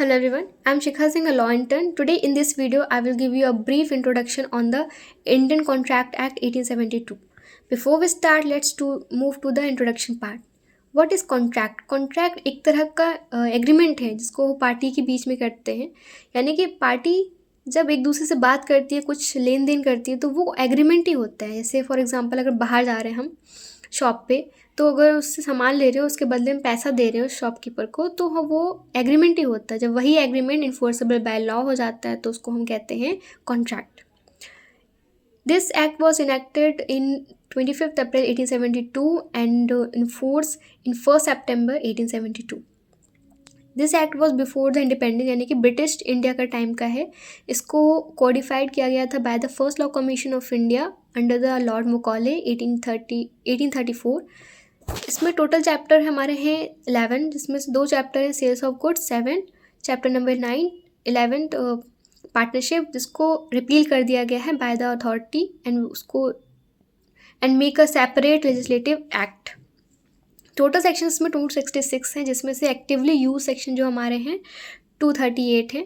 Hello everyone, I'm Shikha Singh, a law intern. Today in this video, I will give you a brief introduction on the Indian Contract Act 1872. Before we start, move to the introduction part. What is contract? Contract एक तरह का agreement है जिसको party के बीच में करते हैं, यानी कि पार्टी जब एक दूसरे से बात करती है, कुछ लेन देन करती है, तो वो एग्रीमेंट ही होता है. जैसे फॉर एग्जांपल अगर बाहर जा रहे हैं हम शॉप पे, तो अगर उससे सामान ले रहे हो, उसके बदले में पैसा दे रहे हो शॉपकीपर को, तो वो एग्रीमेंट ही होता है. जब वही एग्रीमेंट इन्फोर्सेबल बाय लॉ हो जाता है तो उसको हम कहते हैं contract. This act was enacted in 25 April 1872 and in force in 1 September 1872. This act was before the independence, यानी कि ब्रिटिश इंडिया का टाइम का है. इसको कोडिफाइड किया गया था by the first law commission of India under the Lord Macaulay 1834. इसमें टोटल चैप्टर हमारे हैं 11, जिसमें से 2 चैप्टर हैं sales of goods, 7, chapter number 9, 11 partnership, जिसको रिपील कर दिया गया है by the authority and make a separate legislative act. Total section इसमें 266 हैं, जिसमें से एक्टिवली यूज सेक्शन जो हमारे हैं 238 हैं,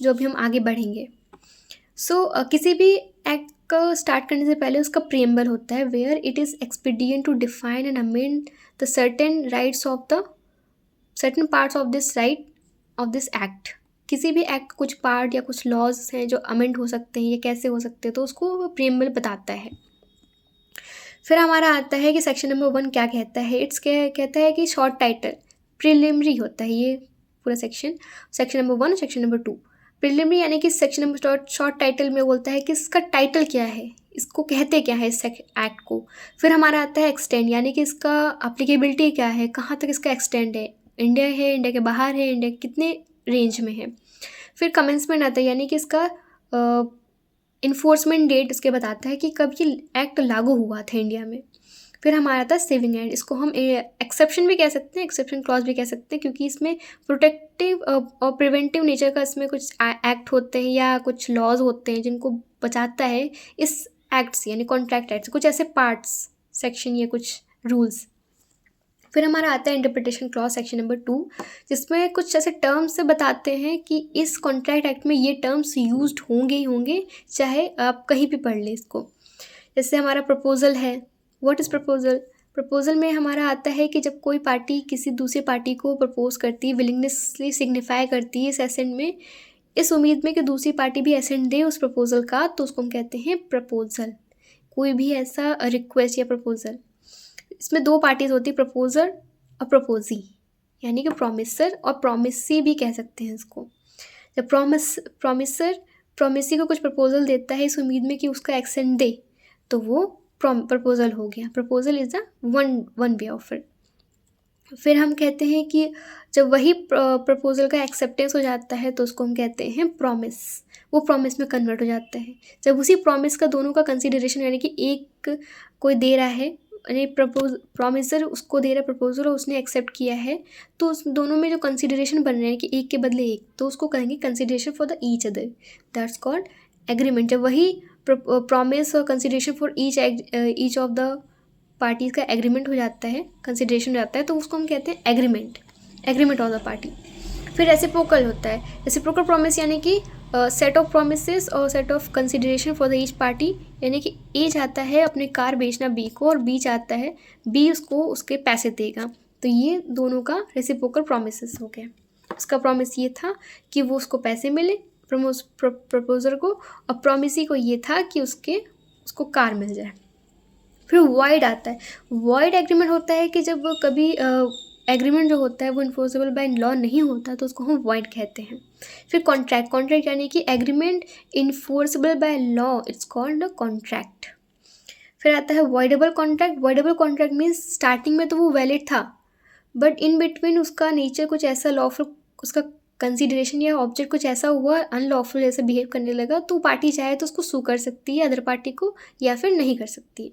जो अभी हम आगे बढ़ेंगे. किसी भी एक्ट का स्टार्ट करने से पहले उसका प्रीएम्बल होता है, where it is expedient to define and amend the certain parts of this act. किसी भी एक्ट कुछ पार्ट या कुछ लॉज हैं जो अमेंड हो सकते हैं, ये कैसे हो सकते हैं, तो उसको प्रीएम्बल बताता है. फिर हमारा आता है कि सेक्शन नंबर 1 क्या कहता है. कहता है कि शॉर्ट टाइटल प्रिलिमिनरी होता है ये पूरा section number 1, section number 2. Preliminary यानी कि सेक्शन नंबर शॉर्ट टाइटल में बोलता है कि इसका टाइटल क्या है, इसको कहते क्या है इस एक्ट को. फिर हमारा आता है एक्सटेंड, यानी कि इसका अप्लीकेबिलिटी क्या है, कहाँ तक इसका एक्सटेंड है, इंडिया है, इंडिया के बाहर है, इंडिया कितने रेंज में है. फिर कमेंसमेंट आता है, यानी कि इसका इन्फोर्समेंट डेट इसके बताता है कि कब ये एक्ट लागू हुआ था इंडिया में. फिर हमारा था सेविंग एंड, इसको हम एक्सेप्शन भी कह सकते हैं, एक्सेप्शन क्लॉज भी कह सकते हैं, क्योंकि इसमें प्रोटेक्टिव और प्रिवेंटिव नेचर का इसमें कुछ एक्ट होते हैं या कुछ लॉज होते हैं जिनको बचाता है इस एक्ट से, यानी कॉन्ट्रैक्ट एक्ट से, कुछ ऐसे पार्ट्स, सेक्शन या कुछ रूल्स. फिर हमारा आता है इंटरप्रिटेशन क्लॉज, सेक्शन नंबर 2, जिसमें कुछ ऐसे टर्म्स से बताते हैं कि इस कॉन्ट्रैक्ट एक्ट में ये टर्म्स यूज्ड होंगे ही होंगे, चाहे आप कहीं भी पढ़ लें इसको. जैसे हमारा प्रपोजल है. What is proposal? प्रपोजल में हमारा आता है कि जब कोई पार्टी किसी दूसरी पार्टी को प्रपोज करती है, विलिंगनेसली सिग्निफाई करती है इस एसेंट में, इस उम्मीद में कि दूसरी पार्टी भी एसेंट दे उस प्रपोजल का, तो उसको हम कहते हैं प्रपोजल. कोई भी ऐसा रिक्वेस्ट या प्रपोजल. इसमें 2 पार्टीज होती है, प्रपोजर और प्रपोजी, यानी कि प्रॉमिसर और प्रॉमिसी भी कह सकते हैं इसको. जब प्रॉमिसर प्रॉमिसी को कुछ प्रपोजल देता है इस उम्मीद में कि उसका एक्सेंट दे, तो वो प्रपोजल हो गया. Proposal is the one way of it. फिर हम कहते हैं कि जब वही प्रपोजल का एक्सेप्टेंस हो जाता है तो उसको हम कहते हैं प्रॉमिस. वो प्रॉमिस में कन्वर्ट हो जाता है. जब उसी प्रॉमिस का दोनों का कंसिडरेशन, यानी कि एक कोई दे रहा है, यानी प्रॉमिसर उसको दे रहा है प्रपोजल और उसने एक्सेप्ट किया है, तो उस दोनों में जो कंसिडरेशन बन रहे हैं कि एक के बदले एक, तो उसको कहेंगे consideration for the each other. That's called agreement. जब वही प्रॉमिस और consideration for each of the parties का एग्रीमेंट हो जाता है, कंसिडरेशन हो जाता है, तो उसको हम कहते हैं एग्रीमेंट ऑफ द पार्टी. फिर रेसिप्रोकल होता है. रेसिप्रोकल प्रॉमिस यानी कि सेट ऑफ प्रोमिसेस और set of consideration for the each party, यानी कि ए चाहता है अपने कार बेचना बी को और बी चाहता है बी उसको उसके पैसे देगा, तो ये दोनों का रेसिप्रोकल प्रॉमिसेस हो गया. उसका प्रॉमिस ये था कि वो उसको पैसे मिले प्रपोजर को, और प्रॉमिसी को ये था कि उसको कार मिल जाए. फिर वॉइड आता है. वॉइड एग्रीमेंट होता है कि जब कभी एग्रीमेंट जो होता है वो इन्फोर्सेबल बाय लॉ नहीं होता, तो उसको हम वॉइड कहते हैं. फिर कॉन्ट्रैक्ट यानी कि agreement enforceable by law, it's called a contract. फिर आता है वॉइडेबल कॉन्ट्रैक्ट मीन्स स्टार्टिंग में तो वो वैलिड था, बट इन बिटवीन उसका नेचर कुछ ऐसा लॉफुल, उसका कंसिडरेशन या ऑब्जेक्ट कुछ ऐसा हुआ अनलॉफुल जैसे बिहेव करने लगा, तो पार्टी चाहे तो उसको सू कर सकती है अदर पार्टी को, या फिर नहीं कर सकती.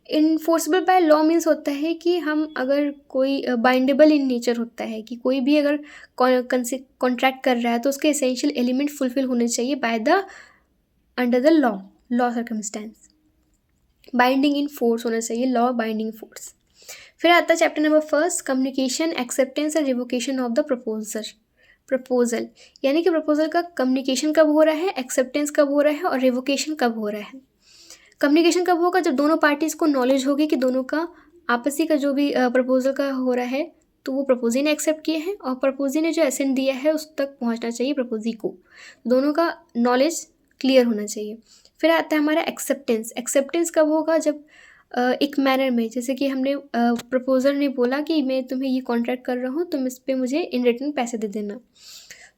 इन्फोर्सेबल बाय लॉ मीन्स होता है कि हम अगर कोई बाइंडेबल इन नेचर होता है कि कोई भी अगर कॉन्ट्रैक्ट कर रहा है तो उसके एसेंशियल एलिमेंट फुलफिल होने चाहिए by the under the law circumstance. Binding in force होना चाहिए, लॉ बाइंडिंग फोर्स. फिर आता है chapter number 1, communication, acceptance and revocation of the proposer. Proposal, यानी कि प्रपोजल का कम्युनिकेशन कब हो रहा है, एक्सेप्टेंस कब हो रहा है और रिवोकेशन कब हो रहा है। कम्युनिकेशन कब होगा, जब दोनों पार्टीज़ को नॉलेज होगी कि दोनों का आपसी का जो भी प्रपोजल का हो रहा है, तो वो प्रपोजी ने एक्सेप्ट किया है और प्रपोजी ने जो एसेंट दिया है उस तक पहुंचना चाहिए प्रपोजी को, दोनों का नॉलेज क्लियर होना चाहिए। फिर आता है हमारा एक्सेप्टेंस। एक्सेप्टेंस कब होगा, जब एक मैनर में, जैसे कि हमने प्रपोजर ने बोला कि मैं तुम्हें ये कॉन्ट्रैक्ट कर रहा हूँ, तुम इस पर मुझे इन रिटर्न पैसे दे देना,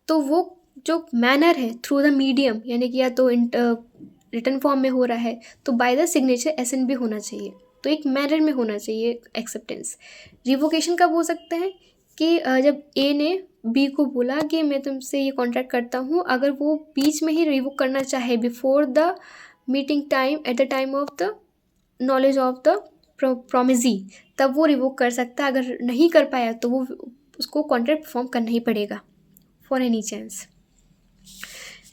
तो वो जो मैनर है थ्रू द मीडियम, यानी कि या तो रिटर्न फॉर्म में हो रहा है तो बाय द सिग्नेचर एसेंट भी होना चाहिए, तो एक मैनर में होना चाहिए एक्सेप्टेंस। रिवोकेशन कब हो सकता है कि जब ए ने बी को बोला कि मैं तुमसे ये कॉन्ट्रैक्ट करता हूँ, अगर वो बीच में ही रिवोक करना चाहे before the meeting time, at the time of the knowledge of the promisee, तब वो रिवोक कर सकता है। अगर नहीं कर पाया तो वो उसको कॉन्ट्रैक्ट परफॉर्म करना ही पड़ेगा for any chance.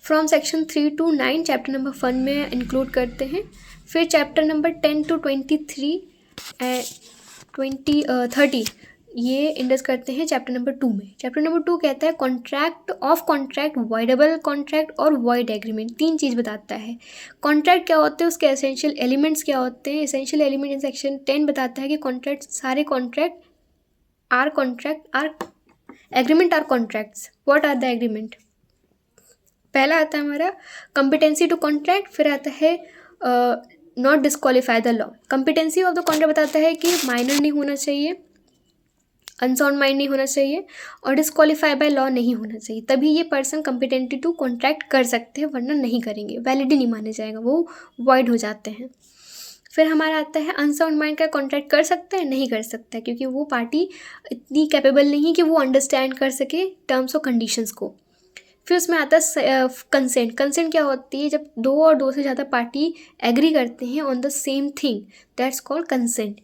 From section 3 to 9 chapter number 1 में इंक्लूड करते हैं। फिर चैप्टर नंबर 10 to 23 30 ये इंडस करते हैं चैप्टर नंबर 2 में। चैप्टर नंबर 2 कहता है contract of contract, voidable contract और वॉइड एग्रीमेंट। 3 चीज़ बताता है। कॉन्ट्रैक्ट क्या होते हैं, उसके एसेंशियल एलिमेंट्स क्या होते हैं। एसेंशियल एलिमेंट इन सेक्शन 10 बताता है कि कॉन्ट्रैक्ट, सारे contract are agreement are contracts. What are the agreement. पहला आता है हमारा कॉम्पिटेंसी टू कॉन्ट्रैक्ट, फिर आता है not disqualify the law. Competency of the contract बताता है कि माइनर नहीं होना चाहिए, अनसाउंड माइंड नहीं होना चाहिए और डिस्क्वालीफाई बाय लॉ नहीं होना चाहिए, तभी ये पर्सन कॉम्पिटेंटी टू कॉन्ट्रैक्ट कर सकते हैं, वरना नहीं करेंगे, वैलिड ही नहीं माने जाएगा, वो वॉइड हो जाते हैं। फिर हमारा आता है अनसाउंड माइंड का कॉन्ट्रैक्ट कर सकता है, नहीं कर सकता है, क्योंकि वो पार्टी इतनी कैपेबल नहीं कि वो अंडरस्टैंड कर सके टर्म्स और कंडीशंस को। फिर उसमें आता है कंसेंट। कंसेंट क्या होती है, जब 2 और 2 से ज़्यादा पार्टी एग्री करते हैं on the same thing, that's called consent.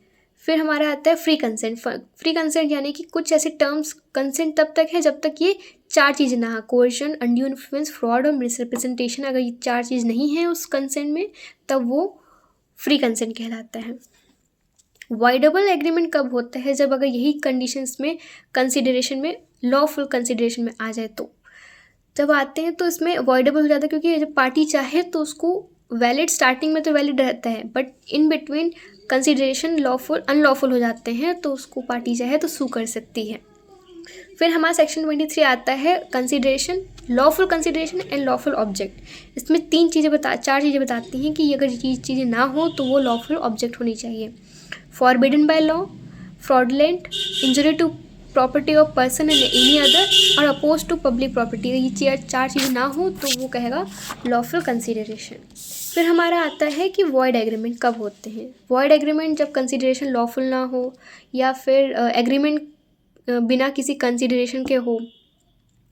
फिर हमारा आता है फ्री कंसेंट। फ्री कंसेंट यानी कि कुछ ऐसे टर्म्स, कंसेंट तब तक है जब तक ये 4 चीज़ें ना, कोएर्शन, अनड्यू इन्फ्लुएंस, फ्रॉड और मिसरिप्रेजेंटेशन, अगर ये 4 चीज़ नहीं है उस कंसेंट में, तब वो फ्री कंसेंट कहलाता है। वॉइडेबल एग्रीमेंट कब होता है, जब अगर यही कंडीशंस में कंसिडरेशन में, लॉफुल कंसिडरेशन में आ जाए, तो जब आते हैं तो इसमें अवॉइडेबल हो जाता है, क्योंकि जब पार्टी चाहे तो उसको वैलिड, स्टार्टिंग में तो वैलिड रहता है, but in between consideration lawful unlawful हो जाते हैं, तो उसको पार्टी चाहे तो सू कर सकती है। फिर हमारा सेक्शन 23 आता है consideration, lawful consideration and lawful object. इसमें 4 चीज़ें बताती हैं कि अगर ये चीज़ें ना हो तो वो लॉफुल ऑब्जेक्ट होनी चाहिए। Forbidden by law, fraudulent, injury to property of person and any other और अपोज टू पब्लिक प्रॉपर्टी। ये 4 चीज़ें ना हो तो वो कहेगा लॉफुल कंसिडरेशन। फिर हमारा आता है कि वॉइड एग्रीमेंट कब होते हैं। वॉइड एग्रीमेंट जब कंसिडरेशन लॉफुल ना हो, या फिर एग्रीमेंट बिना किसी कंसिडरेशन के हो,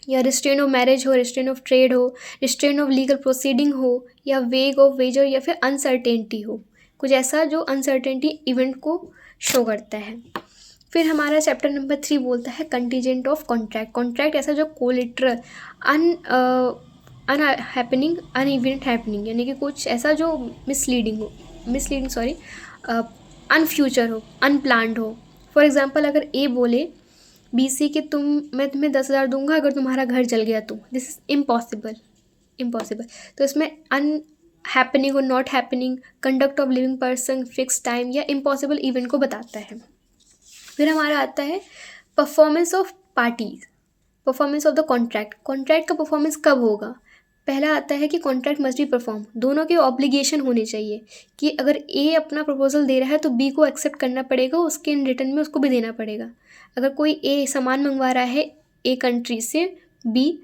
या रिस्ट्रेन ऑफ मैरिज हो, रिस्ट्रेन ऑफ ट्रेड हो, रिस्ट्रेन ऑफ लीगल प्रोसीडिंग हो, या वेग ऑफ वेजर, या फिर अनसर्टेनिटी हो, कुछ ऐसा जो अनसर्टेनिटी इवेंट को शो करता है। फिर हमारा चैप्टर नंबर 3 बोलता है कंटीजेंट ऑफ कॉन्ट्रैक्ट। कॉन्ट्रैक्ट ऐसा जो कोलिटरल अनहैपनिंग, अनइवेंट हैपनिंग, यानी कि कुछ ऐसा जो अनफ्यूचर हो, अनप्लान्ड हो। फॉर एग्जांपल अगर ए बोले बी से कि मैं तुम्हें 10,000 दूंगा अगर तुम्हारा घर जल गया तो, दिस इज इम्पॉसिबल। तो इसमें हैपनिंग और not happening, conduct of living person, fix time या इम्पॉसिबल इवेंट को बताता है। फिर हमारा आता है performance of parties, performance of the contract. Contract का परफॉर्मेंस कब होगा। पहला आता है कि कॉन्ट्रैक्ट मस्ट बी परफॉर्म, दोनों के ऑब्लिगेशन होने चाहिए कि अगर ए अपना प्रपोजल दे रहा है तो बी को एक्सेप्ट करना पड़ेगा, उसके इन रिटर्न में उसको भी देना पड़ेगा। अगर कोई ए सामान मंगवा रहा है ए कंट्री से बी,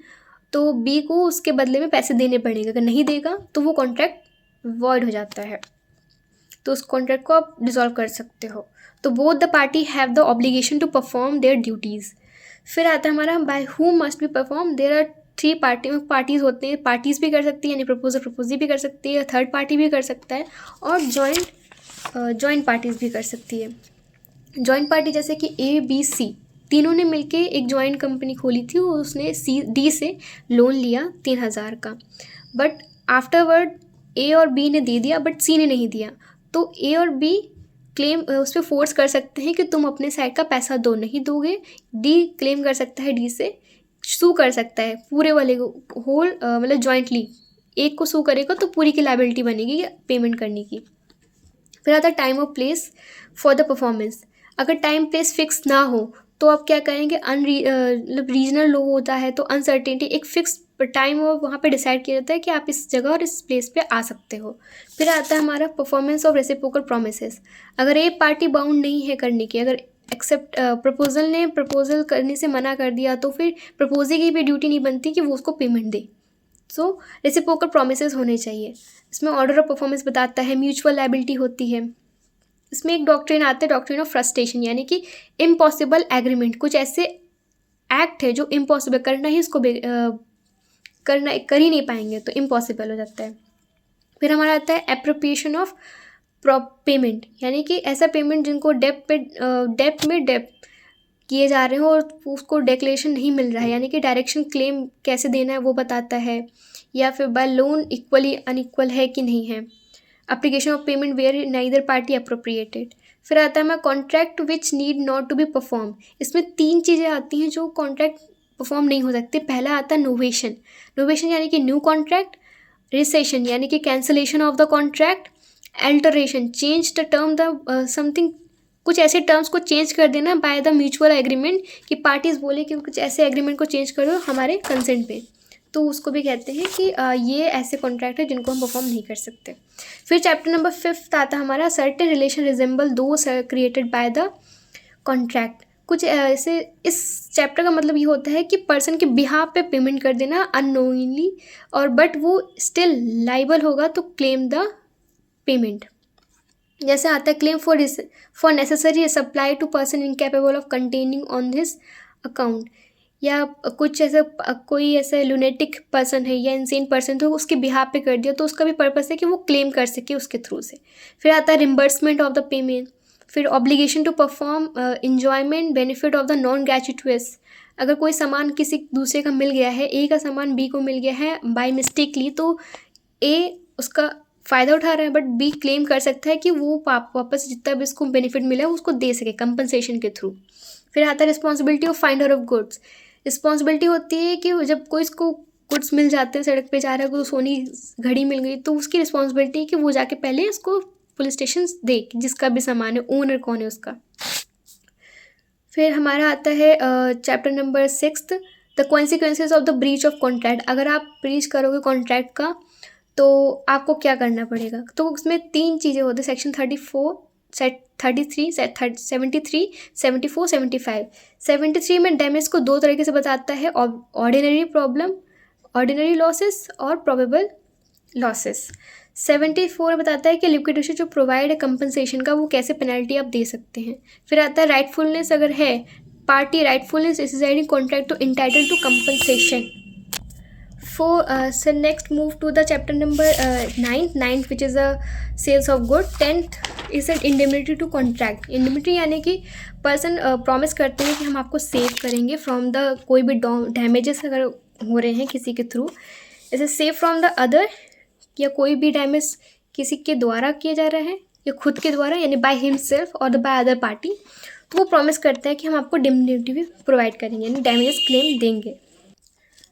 तो बी को उसके बदले में पैसे देने पड़ेंगे, अगर नहीं देगा तो वो कॉन्ट्रैक्ट वॉइड हो जाता है, तो उस कॉन्ट्रैक्ट को आप डिसॉल्व कर सकते हो। तो both the party have the obligation to perform their duties. फिर आता है हमारा by who must be perform. There are 3 parties होते हैं, पार्टीज़ भी कर सकती है, यानी प्रपोजी भी कर सकती है, थर्ड पार्टी भी कर सकता है, और जॉइंट पार्टीज़ भी कर सकती है। जॉइंट पार्टी जैसे कि ए बी सी तीनों ने मिलके एक जॉइंट कंपनी खोली थी, और उसने डी से लोन लिया 3,000 का, बट आफ्टरवर्ड ए और बी ने दे दिया बट सी ने नहीं दिया, तो ए और बी क्लेम उस पर फोर्स कर सकते हैं कि तुम अपने साइड का पैसा दो, नहीं दोगे। डी क्लेम कर सकता है डी से सू कर सकता है पूरे वाले को, होल मतलब जॉइंटली एक को सू करेगा तो पूरी की लायबिलिटी बनेगी पेमेंट करने की। फिर आता है टाइम और प्लेस फॉर द परफॉर्मेंस। अगर टाइम प्लेस फिक्स ना हो तो आप क्या करेंगे, मतलब रीजनल लो होता है तो अनसर्टेनिटी, एक फिक्स टाइम और वहाँ पे डिसाइड किया जाता है कि आप इस जगह और इस प्लेस पे आ सकते हो। फिर आता है हमारा परफॉर्मेंस ऑफ रेसिप्रोकल प्रोमिसेस। अगर एक पार्टी बाउंड नहीं है करने की, अगर एक्सेप्ट प्रपोजल ने प्रपोजल करने से मना कर दिया तो फिर प्रपोजी की भी ड्यूटी नहीं बनती कि वो उसको पेमेंट दे। सो रेसिप्रोकल प्रोमिसेस होने चाहिए। इसमें ऑर्डर ऑफ परफॉर्मेंस बताता है, म्यूचुअल लायबिलिटी होती है। इसमें एक डॉक्ट्रिन आता है, डॉक्ट्रिन ऑफ फ्रस्ट्रेशन, यानी कि इम्पॉसिबल एग्रीमेंट। कुछ ऐसे एक्ट है जो इम्पॉसिबल करना ही उसको कर ही नहीं पाएंगे तो इम्पॉसिबल हो जाता है। फिर हमारा आता है एप्रोप्रिएशन ऑफ पेमेंट, यानी कि ऐसा पेमेंट जिनको डेप्ट में किए जा रहे हो और उसको डेक्लेरेशन नहीं मिल रहा है, यानी कि डायरेक्शन क्लेम कैसे देना है वो बताता है। या फिर बाय लोन इक्वली अनइक्वल है कि नहीं है। Application of payment where neither party appropriated. फिर आता है मैं contract which need not to be perform. इसमें 3 चीज़ें आती हैं जो कॉन्ट्रैक्ट परफॉर्म नहीं हो सकते। पहला आता है नोवेशन। नोवेशन यानी कि न्यू कॉन्ट्रैक्ट, रिसेशन यानी कि cancellation of the contract, alteration change the term the something, कुछ ऐसे टर्म्स को चेंज कर देना बाय द म्यूचुअल एग्रीमेंट, कि पार्टीज बोले कि कुछ ऐसे एग्रीमेंट को चेंज कर दो हमारे कंसेंट पे, तो उसको भी कहते हैं कि ये ऐसे कॉन्ट्रैक्ट है जिनको हम परफॉर्म नहीं कर सकते। फिर चैप्टर नंबर 5 आता हमारा certain relation resemble those created by the contract. कुछ ऐसे, इस चैप्टर का मतलब ये होता है कि पर्सन के बिहाफ पे पेमेंट कर देना अननोइंगली, और बट वो स्टिल लाइबल होगा तो क्लेम द पेमेंट। जैसे आता है claim for necessary supply to person incapable of containing on this account, या कुछ ऐसा कोई ऐसा लुनेटिक पर्सन है या इंसेन पर्सन तो उसके बिहाफ पे कर दिया तो उसका भी पर्पस है कि वो क्लेम कर सके उसके थ्रू से। फिर आता है रिम्बर्समेंट ऑफ द पेमेंट। फिर obligation to perform enjoyment benefit of the non gratuitous. अगर कोई सामान किसी दूसरे का मिल गया है, ए का सामान बी को मिल गया है बाय मिस्टेकली, तो ए उसका फ़ायदा उठा रहा है बट बी क्लेम कर सकता है कि वो वापस जितना भी उसको बेनिफिट मिला है उसको दे सके कंपनसेशन के थ्रू। फिर आता है responsibility of finder of goods. Responsibility होती है कि जब कोई इसको गुड्स मिल जाते हैं, सड़क पे जा रहा है, कोई सोनी घड़ी मिल गई तो उसकी रिस्पॉन्सिबिलिटी है कि वो जाके पहले उसको पुलिस स्टेशन दे, जिसका भी सामान है, ओनर कौन है उसका। फिर हमारा आता है chapter number 6 the consequences of the breach of contract. अगर आप ब्रीच करोगे कॉन्ट्रैक्ट का तो आपको क्या करना पड़ेगा, तो उसमें 3 चीज़ें होती है। सेक्शन 34, 33, 73, 74, 75। 73 में डैमेज को 2 तरीके से बताता है, ऑर्डिनरी प्रॉब्लम, ऑर्डिनरी लॉसेस और प्रोबेबल लॉसेस। 74 में बताता है कि लिक्विडेशन जो प्रोवाइड है कंपनसेशन का, वो कैसे पेनल्टी आप दे सकते हैं। फिर आता है राइटफुलनेस, अगर है पार्टी राइटफुलनेस एक्सरसाइजिंग कॉन्ट्रैक्ट तो entitle to compensation. So next move to the chapter number 9th which is a sales of good. 10th is an indemnity to contract. indemnity यानी कि पर्सन प्रॉमिस करते हैं कि हम आपको सेव करेंगे from the कोई भी डैमेजेस अगर हो रहे हैं किसी के थ्रू, जैसे सेव फ्रॉम द अदर, या कोई भी डैमेज किसी के द्वारा किया जा रहा है या खुद के द्वारा, यानी बाय हिमसेल्फ और बाय अदर पार्टी, तो वो प्रॉमिस करते हैं कि हम आपको इंडेमनिटी भी प्रोवाइड करेंगे, यानी डैमेजेस क्लेम देंगे।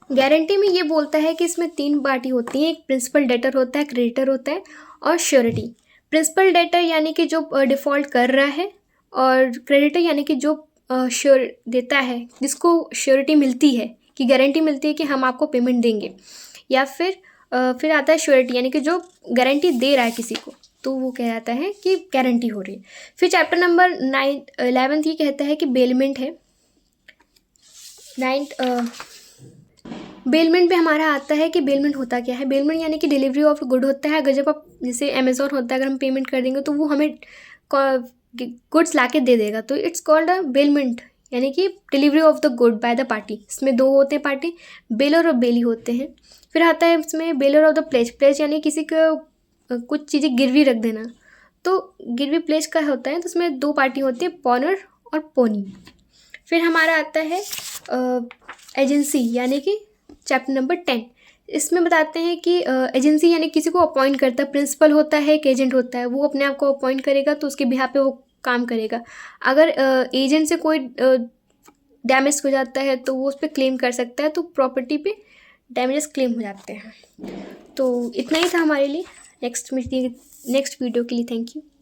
गारंटी में ये बोलता है कि इसमें 3 पार्टी होती हैं, एक प्रिंसिपल डेटर होता है, क्रेडिटर होता है और श्योरिटी। प्रिंसिपल डेटर यानी कि जो डिफ़ॉल्ट कर रहा है, और क्रेडिटर यानी कि जो श्योर देता है, जिसको श्योरिटी मिलती है कि गारंटी मिलती है कि हम आपको पेमेंट देंगे। या फिर आता है श्योरिटी यानी कि जो गारंटी दे रहा है किसी को, तो वो कह जाता है कि गारंटी हो रही है। फिर चैप्टर नंबर 11 ये कहता है कि बेलमेंट है। 9 बेलमेंट पे हमारा आता है कि बेलमेंट होता क्या है। बेलमेंट यानी कि डिलीवरी ऑफ गुड होता है। अगर जब आप, जैसे अमेज़ॉन होता है, अगर हम पेमेंट कर देंगे तो वो हमें गुड्स ला के दे देगा, तो इट्स कॉल्ड अ बेलमेंट, यानी कि delivery of the good by the party. इसमें 2 होते हैं पार्टी, बेलर और बेली होते हैं। फिर आता है इसमें bailor of the pledge. Pledge यानी किसी का कुछ चीज़ें गिरवी रख देना, तो गिरवी प्लेज का होता है, तो उसमें 2 पार्टी होती है, पॉनर और पोनी। फिर हमारा आता है एजेंसी, यानी कि चैप्टर नंबर 10। इसमें बताते हैं कि एजेंसी यानी किसी को अपॉइंट करता है। प्रिंसिपल होता है, एक एजेंट होता है, वो अपने आप को अपॉइंट करेगा तो उसके बिहाफ पे वो काम करेगा। अगर एजेंट से कोई डैमेज हो जाता है तो वो उस पर क्लेम कर सकता है, तो प्रॉपर्टी पे डैमेजेस क्लेम हो जाते हैं। तो इतना ही था हमारे लिए। नेक्स्ट वीडियो के लिए थैंक यू।